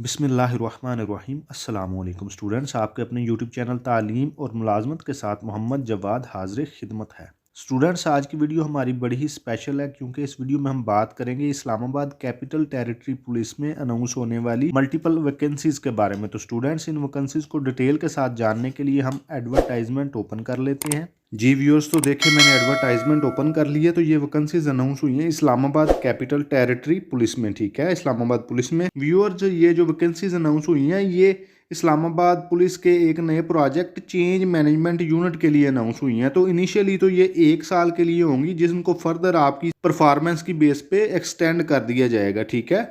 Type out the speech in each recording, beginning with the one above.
बिस्मिल्लाहिर्रहमानिर्रहीम अस्सलामुअलैकुम स्टूडेंट्स, आपके अपने यूट्यूब चैनल तालीम और मुलाजमत के साथ मोहम्मद जवाद हाजिर खिदमत है। स्टूडेंट्स, आज की वीडियो हमारी बड़ी ही स्पेशल है क्योंकि इस वीडियो में हम बात करेंगे इस्लामाबाद कैपिटल टेरिटरी पुलिस में अनाउंस होने वाली मल्टीपल वैकेंसीज के बारे में। तो स्टूडेंट्स, इन वैकेंसीज को डिटेल के साथ जानने के लिए हम एडवर्टाइजमेंट ओपन कर लेते हैं। जी व्यूअर्स, तो देखिए मैंने एडवर्टाइजमेंट ओपन कर ली है। तो ये वैकेंसीज अनाउंस हुई हैं इस्लामाबाद कैपिटल टेरिटरी पुलिस में, ठीक है, इस्लामाबाद पुलिस में। व्यूअर्स, ये जो वैकेंसीज अनाउंस हुई हैं ये इस्लामाबाद पुलिस के एक नए प्रोजेक्ट चेंज मैनेजमेंट यूनिट के लिए अनाउंस हुई हैं। तो इनिशियली तो ये 1 साल के लिए होंगी, जिनको फर्दर आपकी परफॉर्मेंस की बेस पे एक्सटेंड कर दिया जाएगा, ठीक है।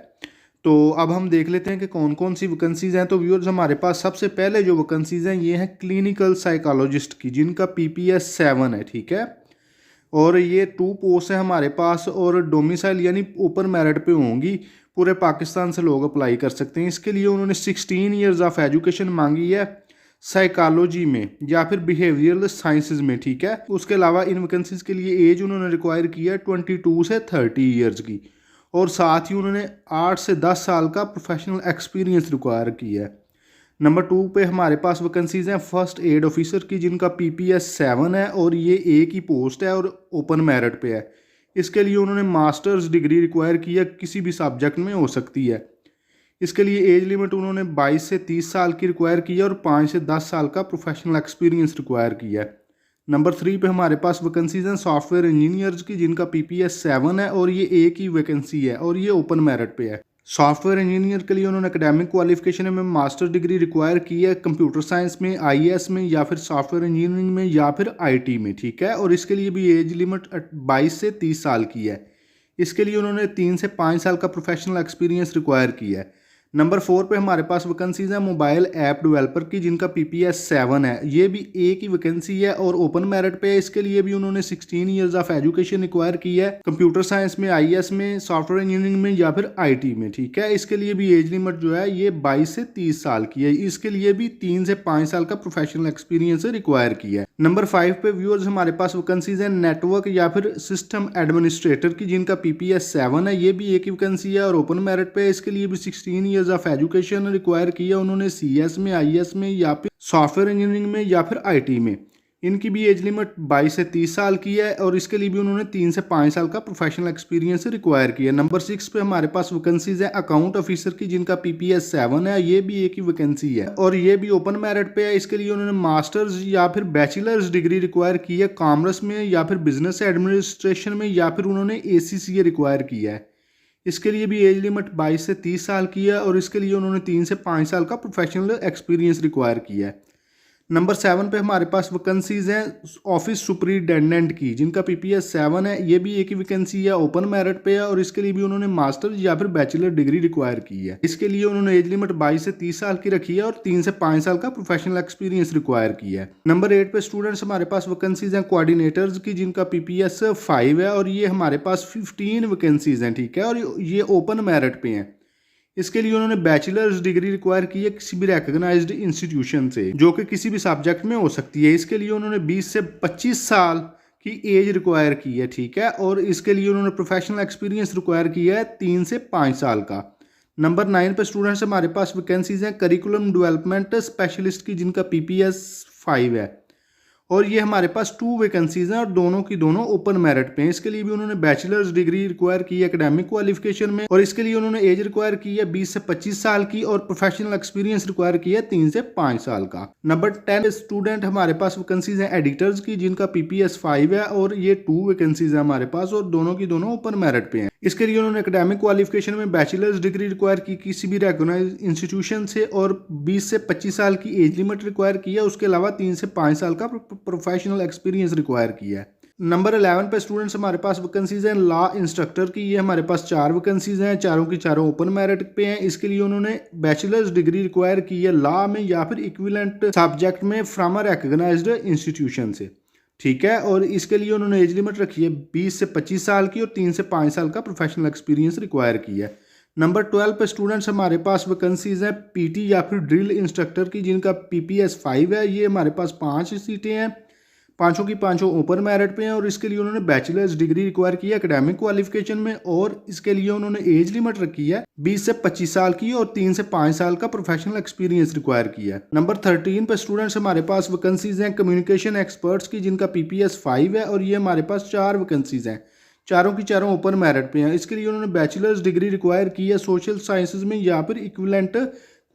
तो अब हम देख लेते हैं कि कौन कौन सी वैकेंसीज हैं। तो व्यूअर्स, हमारे पास सबसे पहले जो वैकेंसीज हैं ये हैं क्लिनिकल साइकोलॉजिस्ट की, जिनका PPS 7 है, ठीक है। और ये 2 पोस्ट है हमारे पास और डोमिसाइल यानी ओपन मेरिट पे होंगी। पूरे पाकिस्तान से लोग अप्लाई कर सकते हैं। इसके लिए उन्होंने 16 ईयर्स ऑफ एजुकेशन मांगी है साइकोलॉजी में या फिर बिहेवियरल साइंसेज में, ठीक है। उसके अलावा इन वैकेंसीज के लिए एज उन्होंने रिक्वायर किया है 22 से 30 ईयर्स की, और साथ ही उन्होंने 8 से 10 साल का प्रोफेशनल एक्सपीरियंस रिक्वायर किया है। नंबर 2 पे हमारे पास वैकेंसीज हैं फर्स्ट एड ऑफिसर की, जिनका PPS 7 है और ये एक ही पोस्ट है और ओपन मेरिट पे है। इसके लिए उन्होंने मास्टर्स डिग्री रिक्वायर की है, किसी भी सब्जेक्ट में हो सकती है। इसके लिए एज लिमिट उन्होंने 22 से 30 साल की रिक्वायर की है और 5 से 10 साल का प्रोफेशनल एक्सपीरियंस रिक्वायर किया है। नंबर 3 पे हमारे पास वैकेंसीज हैं सॉफ्टवेयर इंजीनियर्स की, जिनका PPS 7 है और ये एक ही वैकेंसी है और ये ओपन मेरिट पे है। सॉफ्टवेयर इंजीनियर के लिए उन्होंने एकेडमिक क्वालिफिकेशन में मास्टर डिग्री रिक्वायर की है कंप्यूटर साइंस में, IAS में या फिर सॉफ्टवेयर इंजीनियरिंग में या फिर IT में, ठीक है। और इसके लिए भी एज लिमिट 22 से 30 साल की है। इसके लिए उन्होंने 3 से 5 साल का प्रोफेशनल एक्सपीरियंस रिक्वायर किया है। नंबर 4 पे हमारे पास वैकेंसीज है मोबाइल ऐप डेवलपर की, जिनका PPS 7 है। ये भी एक ही वैकेंसी है और ओपन मेरिट पे है। इसके लिए भी उन्होंने 16 ईयर्स ऑफ एजुकेशन रिक्वायर की है कंप्यूटर साइंस में, IAS में, सॉफ्टवेयर इंजीनियरिंग में या फिर IT में, ठीक है। इसके लिए भी एज लिमिट जो है ये 22 से 30 साल की है। इसके लिए भी 3 से 5 साल का प्रोफेशनल एक्सपीरियंस रिक्वायर किया है। नंबर 5 पे व्यूअर्स हमारे पास वैकेंसीज है नेटवर्क या फिर सिस्टम एडमिनिस्ट्रेटर की, जिनका PPS 7 है। ये भी एक ही वैकेंसी है और ओपन मेरिट पे है। इसके लिए भी 16 ईयर्स ऑफ एजुकेशन रिक्वायर किया उन्होंने CS में, IAS में या फिर सॉफ्टवेयर इंजीनियरिंग में या फिर IT में। इनकी भी एज लिमिट 22 से 30 साल की है और इसके लिए भी उन्होंने 3 से 5 साल का प्रोफेशनल एक्सपीरियंस रिक्वायर किया। नंबर 6 पे हमारे पास वैकेंसीज है अकाउंट ऑफिसर की, जिनका PPS 7 है। ये भी एक ही वैकेंसी है और ये भी ओपन मेरिट पे है। इसके लिए उन्होंने मास्टर्स या फिर बैचलर्स डिग्री रिक्वायर की है कॉमर्स में या फिर बिजनेस एडमिनिस्ट्रेशन में या फिर उन्होंने ACCA रिक्वायर किया है। इसके लिए भी एज लिमिट 22 से 30 साल की है और इसके लिए उन्होंने 3 से 5 साल का प्रोफेशनल एक्सपीरियंस रिक्वायर किया है। नंबर 7 पे हमारे पास वैकेंसीज हैं ऑफिस सुपरिटेंडेंट की, जिनका PPS 7 है। ये भी एक ही वैकेंसी है, ओपन मेरिट पे है और इसके लिए भी उन्होंने मास्टर या फिर बैचलर डिग्री रिक्वायर की है। इसके लिए उन्होंने एज लिमिट 22 से 30 साल की रखी है और 3 से 5 साल का प्रोफेशनल एक्सपीरियंस रिक्वायर किया है। नंबर 8 पे स्टूडेंट्स हमारे पास वैकेंसीज हैं कोऑर्डिनेटर्स की, जिनका PPS 5 है और ये हमारे पास 15 वैकेंसीज हैं, ठीक है। और ये ओपन मेरिट पे हैं। इसके लिए उन्होंने बैचलर्स डिग्री रिक्वायर की है किसी भी रिकॉग्नाइज्ड इंस्टीट्यूशन से, जो कि किसी भी सब्जेक्ट में हो सकती है। इसके लिए उन्होंने 20 से 25 साल की एज रिक्वायर की है, ठीक है। और इसके लिए उन्होंने प्रोफेशनल एक्सपीरियंस रिक्वायर किया है 3 से 5 साल का। नंबर 9 पे स्टूडेंट्स हमारे पास वैकेंसीज हैं करिकुलम डेवलपमेंट स्पेशलिस्ट की, जिनका PPS 5 है और ये हमारे पास 2 वैकेंसीज हैं और दोनों की दोनों ओपन मेरिट पे हैं। इसके लिए भी उन्होंने बैचलर्स डिग्री रिक्वायर की है एकेडमिक क्वालिफिकेशन में और इसके लिए उन्होंने एज रिक्वायर की है 20 से 25 साल की और प्रोफेशनल एक्सपीरियंस रिक्वायर किया है 3 से 5 साल का। नंबर 10 स्टूडेंट हमारे पास वैकेंसीज हैं एडिटर्स की, जिनका PPS 5 है और ये 2 वैकेंसीज है हमारे पास और दोनों की दोनों ओपन मेरिट पे हैं। इसके लिए उन्होंने एकेडमिक क्वालिफिकेशन में बैचलर्स डिग्री रिक्वायर की किसी भी रिकॉग्नाइज्ड इंस्टीट्यूशन से और 20 से 25 साल की एज लिमिट रिक्वायर की है। उसके अलावा 3 से 5 साल का प्रोफेशनल एक्सपीरियंस रिक्वायर किया है। नंबर 11 पे स्टूडेंट्स हमारे पास वैकेंसीज हैं लॉ इंस्ट्रक्टर की। ये हमारे पास 4 वैकेंसीज हैं, चारों की चारों ओपन मेरिट पे हैं। इसके लिए उन्होंने बैचलर्स डिग्री रिक्वायर की है लॉ में या फिर इक्विवेलेंट सब्जेक्ट में फ्रॉम अ रिकॉग्नाइज्ड इंस्टीट्यूशन से, ठीक है। और इसके लिए उन्होंने एज लिमिट रखी है 20 से 25 साल की और 3 से 5 साल का प्रोफेशनल एक्सपीरियंस रिक्वायर किया है। नंबर 12 पे स्टूडेंट्स हमारे पास वैकेंसीज हैं PT या फिर ड्रिल इंस्ट्रक्टर की, जिनका PPS 5 है। ये हमारे पास 5 सीटें हैं पांचों की पांचों ओपन मेरिट पे हैं और इसके लिए उन्होंने बैचलर्स डिग्री रिक्वायर की है एकेडमिक क्वालिफिकेशन में, और इसके लिए उन्होंने एज लिमिट रखी है 20 से 25 साल की और 3 से 5 साल का प्रोफेशनल एक्सपीरियंस रिक्वायर किया है। नंबर 13 पे स्टूडेंट्स हमारे पास वैकेंसीज हैं कम्युनिकेशन एक्सपर्ट्स की, जिनका PPS 5 है, और ये हमारे पास 4 वैकेंसीज हैं, चारों की चारों ओपन मेरिट पे हैं। इसके लिए उन्होंने बैचलर्स डिग्री रिक्वायर की है सोशल साइंसेज में, या फिर इक्विवेलेंट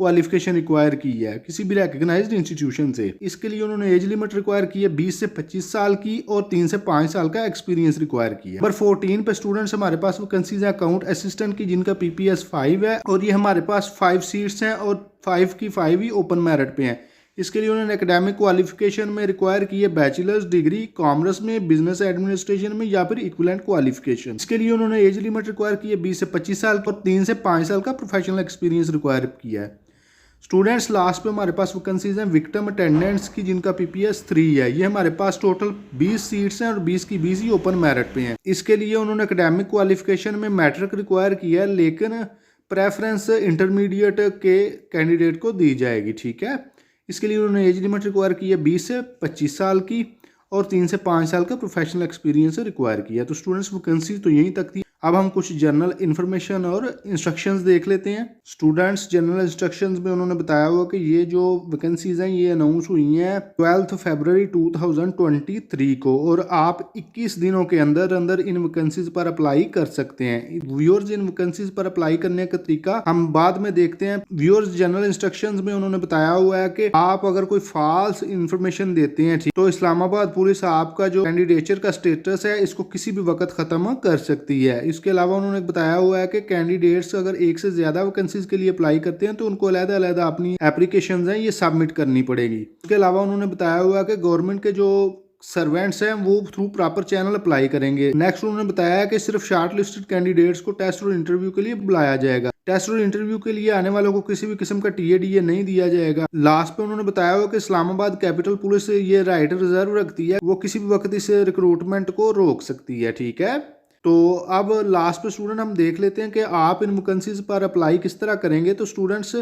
क्वालिफिकेशन रिक्वायर की है किसी भी रिकग्नाइज्ड इंस्टीट्यूशन से। इसके लिए उन्होंने एज लिमिट रिक्वायर की है 20 से 25 साल की और 3 से 5 साल का एक्सपीरियंस रिक्वायर किया है। नंबर 14 पे स्टूडेंट्स हमारे पास वैकेंसीज है अकाउंट असिस्टेंट की, जिनका PPS 5 है, और ये हमारे पास 5 सीट्स हैं और 5 की 5 ही ओपन मेरिट पे हैं। इसके लिए उन्होंने एकेडमिक क्वालिफिकेशन में रिक्वायर की है बैचलर्स डिग्री कॉमर्स में, बिजनेस एडमिनिस्ट्रेशन में, या फिर इक्विवेलेंट क्वालिफिकेशन। इसके लिए उन्होंने एज लिमिट रिक्वायर की है 20 से 25 साल और 3 से 5 साल का प्रोफेशनल एक्सपीरियंस रिक्वायर किया है। स्टूडेंट्स लास्ट पे हमारे पास वैकेंसीज हैं विक्टिम अटेंडेंट्स की, जिनका PPS 3 है। ये हमारे पास टोटल 20 सीट्स हैं और 20 की 20 ही ओपन मेरिट पे हैं। इसके लिए उन्होंने एकेडमिक क्वालिफिकेशन में मैट्रिक रिक्वायर किया है, लेकिन प्रेफरेंस इंटरमीडिएट के कैंडिडेट को दी जाएगी, ठीक है। इसके लिए उन्होंने एज लिमिट रिक्वायर की है 20 से 25 साल की और 3 से 5 साल का प्रोफेशनल एक्सपीरियंस रिक्वायर किया। तो स्टूडेंट्स वैकेंसी तो यहीं तक थी। अब हम कुछ जनरल इन्फॉर्मेशन और इंस्ट्रक्शंस देख लेते हैं। स्टूडेंट्स जनरल इंस्ट्रक्शंस में उन्होंने बताया हुआ कि ये जो वैकेंसीज हैं ये अनाउंस हुई हैं 12 फरवरी 2023 को, और आप 21 दिनों के अंदर अंदर इन वैकेंसीज पर अप्लाई कर सकते हैं। व्यूअर्स इन वैकेंसीज पर अप्लाई करने का तरीका हम बाद में देखते हैं। व्यूअर्स जनरल इंस्ट्रक्शंस में उन्होंने बताया हुआ है कि आप अगर कोई फॉल्स इन्फॉर्मेशन देते हैं तो इस्लामाबाद पुलिस आपका जो कैंडिडेचर का स्टेटस है इसको किसी भी वक्त खत्म कर सकती है। इसके अलावा उन्होंने बताया हुआ है कि कैंडिडेट्स अगर एक से ज्यादा वैकेंसीज के लिए अप्लाई करते हैं तो उनको अलग-अलग अपनी एप्लीकेशंस हैं ये सबमिट करनी पड़ेगी। इसके अलावा उन्होंने बताया हुआ है कि गवर्नमेंट के जो सर्वेंट्स हैं वो थ्रू प्रॉपर चैनल अप्लाई करेंगे। नेक्स्ट उन्होंने बताया है कि सिर्फ शॉर्ट लिस्टेड कैंडिडेट्स को टेस्ट और इंटरव्यू के लिए बुलाया जाएगा। टेस्ट और इंटरव्यू के लिए आने वालों को किसी भी किस्म का TADA नहीं दिया जाएगा। लास्ट पे उन्होंने बताया हुआ कि इस्लामाबाद कैपिटल पुलिस ये राइट रिजर्व रखती है, वो किसी भी वक्त इस रिक्रूटमेंट को रोक सकती है, ठीक है। तो अब लास्ट पे स्टूडेंट हम देख लेते हैं कि आप इन वैकेंसीज पर अप्लाई किस तरह करेंगे। तो स्टूडेंट्स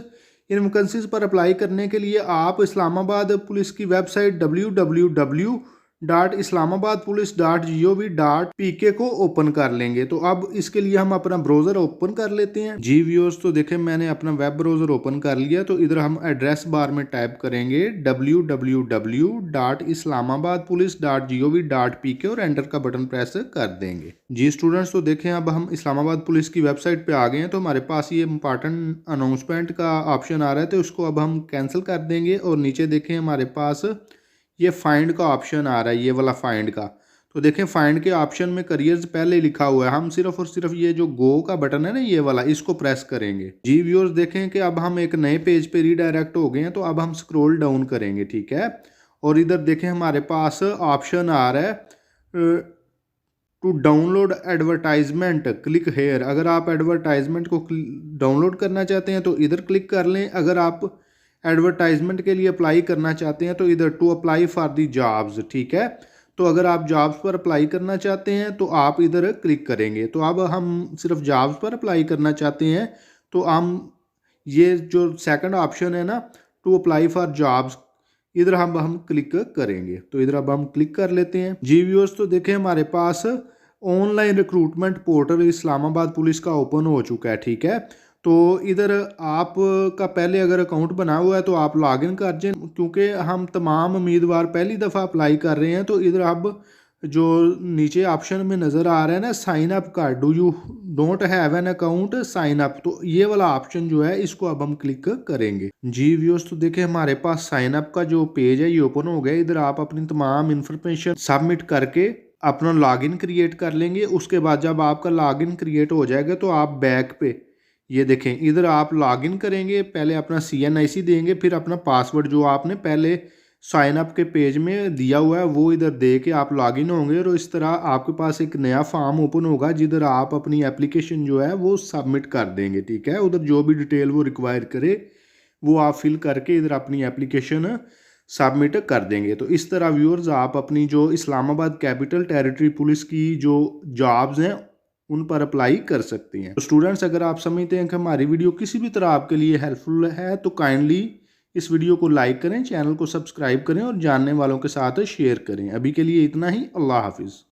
इन वैकेंसीज पर अप्लाई करने के लिए आप इस्लामाबाद पुलिस की वेबसाइट www.islamabadpolice.gov.pk को ओपन कर लेंगे। तो अब इसके लिए हम अपना ब्राउज़र ओपन कर लेते हैं। जी व्यूअर्स, तो देखें मैंने अपना वेब ब्राउज़र ओपन कर लिया। तो इधर हम एड्रेस बार में टाइप करेंगे www.islamabadpolice.gov.pk और एंटर का बटन प्रेस कर देंगे। जी स्टूडेंट्स, तो देखें अब हम इस्लामाबाद पुलिस की वेबसाइट पे आ गए हैं। तो हमारे पास ये इंपॉर्टेंट अनाउंसमेंट का ऑप्शन आ रहा है, तो उसको अब हम कैंसिल कर देंगे। और नीचे देखें हमारे पास ये फाइंड का ऑप्शन आ रहा है, ये वाला फाइंड का। तो देखें फाइंड के ऑप्शन में करियर्स पहले लिखा हुआ है, हम सिर्फ और सिर्फ ये जो गो का बटन है ना ये वाला, इसको प्रेस करेंगे। जी व्यूअर्स, देखें कि अब हम एक नए पेज पे रीडायरेक्ट हो गए हैं। तो अब हम स्क्रॉल डाउन करेंगे, ठीक है। और इधर देखें हमारे पास ऑप्शन आ रहा है to download advertisement, click here. अगर आप एडवर्टाइजमेंट को डाउनलोड करना चाहते हैं तो इधर क्लिक कर लें। अगर आप एडवर्टाइजमेंट के लिए अप्लाई करना चाहते हैं तो इधर to apply for the jobs, ठीक है। तो अगर आप जॉब्स पर अप्लाई करना चाहते हैं तो आप इधर क्लिक करेंगे। तो अब हम सिर्फ जॉब्स पर अप्लाई करना चाहते हैं तो हम ये जो सेकंड ऑप्शन है ना टू अप्लाई फॉर जॉब्स, इधर हम क्लिक करेंगे। तो इधर अब हम क्लिक कर लेते हैं। जी व्यूअर्स, तो देखें हमारे पास online recruitment portal Islamabad police का ओपन हो चुका है, ठीक है। तो इधर आपका पहले अगर अकाउंट बना हुआ है तो आप लॉगिन कर जाए, क्योंकि हम तमाम उम्मीदवार पहली दफ़ा अप्लाई कर रहे हैं। तो इधर अब जो नीचे ऑप्शन में नज़र आ रहा है ना साइन अप का, do you don't have an account sign up, तो ये वाला ऑप्शन जो है इसको अब हम क्लिक करेंगे। जी व्यूअर्स, तो देखिए हमारे पास साइन अप का जो पेज है ये ओपन हो गया। इधर आप अपनी तमाम इंफॉर्मेशन सबमिट करके अपना लॉगिन क्रिएट कर लेंगे। उसके बाद जब आपका लॉगिन क्रिएट हो जाएगा तो आप बैक पे ये देखें इधर आप लॉगिन करेंगे, पहले अपना CNIC देंगे, फिर अपना पासवर्ड जो आपने पहले साइन अप के पेज में दिया हुआ है वो इधर दे के आप लॉगिन होंगे। और इस तरह आपके पास एक नया फॉर्म ओपन होगा जिधर आप अपनी एप्लीकेशन जो है वो सबमिट कर देंगे, ठीक है। उधर जो भी डिटेल वो रिक्वायर करे वो आप फिल करके इधर अपनी एप्लीकेशन सबमिट कर देंगे। तो इस तरह व्यूअर्स आप अपनी जो इस्लामाबाद कैपिटल टेरिटरी पुलिस की जो जॉब्स हैं उन पर अप्लाई कर सकते हैं। तो स्टूडेंट्स, अगर आप समझते हैं कि हमारी वीडियो किसी भी तरह आपके लिए हेल्पफुल है तो काइंडली इस वीडियो को लाइक करें, चैनल को सब्सक्राइब करें और जानने वालों के साथ शेयर करें। अभी के लिए इतना ही। अल्लाह हाफिज़।